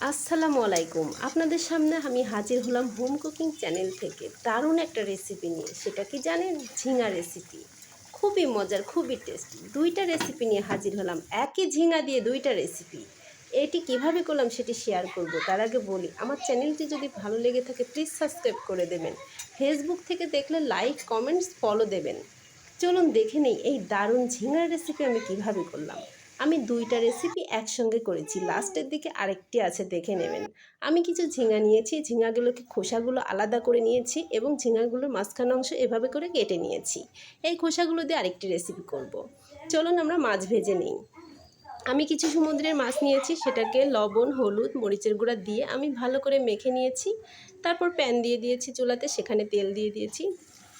আসসালামু আলাইকুম। আপনাদের সামনে আমি হাজির হলাম হোম কুকিং চ্যানেল থেকে দারুণ একটা রেসিপি নিয়ে। সেটা কি জানেন? ঝিঙা রেসিপি। খুবই মজার, খুবই টেস্টি। ২টা রেসিপি নিয়ে হাজির হলাম। একই ঝিঙা দিয়ে ২টা রেসিপি। এটি কিভাবে করলাম সেটি শেয়ার করব। তার আগে বলি, আমার চ্যানেলটি যদি ভালো লেগে থাকে প্লিজ সাবস্ক্রাইব করে দেবেন। ফেসবুক থেকে দেখলে লাইক, কমেন্টস, ফলো দেবেন। চলুন দেখে নেই এই দারুণ ঝিঙার রেসিপি আমি কিভাবে করলাম। আমি ২টা রেসিপি একসঙ্গে করেছি, লাস্টের দিকে আরেকটি আছে, দেখে নেবেন। আমি কিছু ঝিঙা নিয়েছি, ঝিঙাগুলোকে খোসাগুলো আলাদা করে নিয়েছি এবং ঝিঙাগুলোর মাঝখান অংশ এভাবে করে কেটে নিয়েছি। এই খোসাগুলো দিয়ে আরেকটি রেসিপি করব। চলুন আমরা মাছ ভেজে নিই। আমি কিছু সমুদ্রের মাছ নিয়েছি, সেটাকে লবণ, হলুদ, মরিচের গুঁড়া দিয়ে আমি ভালো করে মেখে নিয়েছি। তারপর প্যান দিয়ে দিয়েছি চুলাতে, সেখানে তেল দিয়ে দিয়েছি।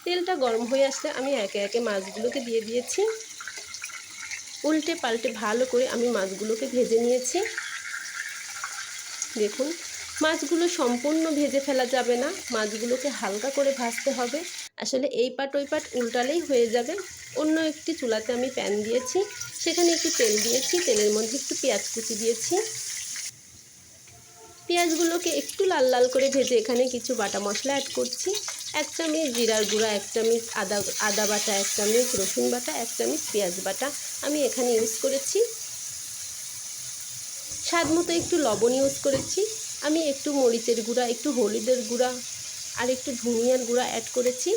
তেলটা গরম হয়ে আসলে আমি একে একে মাছগুলোকে দিয়ে দিয়েছি। উল্টে পাল্টে ভালো করে আমি মাছগুলোকে ভেজে নিয়েছি। দেখুন, মাছগুলো সম্পূর্ণ ভেজে ফেলা যাবে না, মাছগুলোকে হালকা করে ভাজতে হবে। আসলে এই পাট ওই পাট উল্টালেই হয়ে যাবে। অন্য একটি চুলাতে আমি প্যান দিয়েছি, সেখানে একটু তেল দিয়েছি, তেলের মধ্যে একটু পেঁয়াজ কুচি দিয়েছি। পেঁয়াজগুলোকে একটু লাল লাল করে ভেজে এখানে কিছু বাটা মশলা অ্যাড করছি। ১ চামচ জিরার গুঁড়া, ১ চামচ আদা বাটা, ১ চামচ রসুন বাটা, ১ চামচ পেঁয়াজ বাটা আমি এখানে ইউজ করেছি। স্বাদ মতো একটু লবণ ইউজ করেছি। আমি একটু মরিচের গুঁড়া, একটু হলুদের গুঁড়া আর একটু ধনিয়ার গুঁড়া অ্যাড করেছি।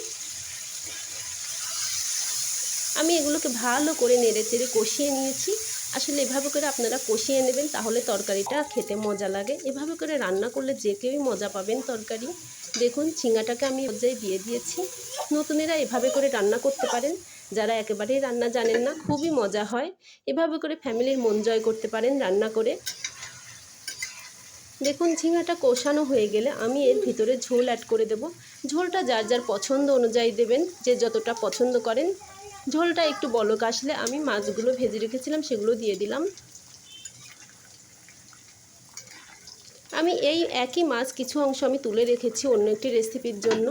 আমি এগুলোকে ভালো করে নেড়েচেড়ে কষিয়ে নিয়েছি। আসলে এভাবে করে আপনারা কষিয়ে নেবেন, তাহলে তরকারিটা খেতে মজা লাগে। এভাবে করে রান্না করলে যে কেউই মজা পাবেন তরকারি। দেখুন, ঝিঙাটাকে আমি পর্যায়ে দিয়ে দিয়েছি। নতুনেরা এভাবে করে রান্না করতে পারেন, যারা একেবারেই রান্না জানেন না খুবই মজা হয়। এভাবে করে ফ্যামিলির মন জয় করতে পারেন রান্না করে। দেখুন, ঝিঙাটা কষানো হয়ে গেলে আমি এর ভিতরে ঝোল অ্যাড করে দেব। ঝোলটা যার যার পছন্দ অনুযায়ী দেবেন, যে যতটা পছন্দ করেন। ঝোলটা একটু বলক আসলে আমি মাছগুলো ভেজে রেখেছিলাম সেগুলো দিয়ে দিলাম। আমি এই একই মাছ কিছু অংশ আমি তুলে রেখেছি অন্য একটি রেসিপির জন্য।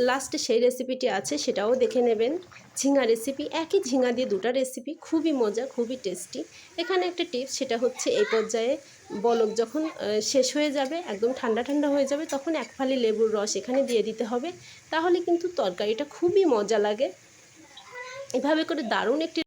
লাস্টে সেই রেসিপিটি আছে, সেটাও দেখে নেবেন। ঝিঙা রেসিপি, একই ঝিঙা দিয়ে 2টা রেসিপি, খুবই মজা, খুবই টেস্টি। এখানে একটা টিপস, সেটা হচ্ছে এই পর্যায়ে বলক যখন শেষ হয়ে যাবে, একদম ঠান্ডা ঠান্ডা হয়ে যাবে, তখন 1 ফালি লেবুর রস এখানে দিয়ে দিতে হবে। তাহলে কিন্তু তরকারিটা খুবই মজা লাগে। এভাবে করে দারুণ একটি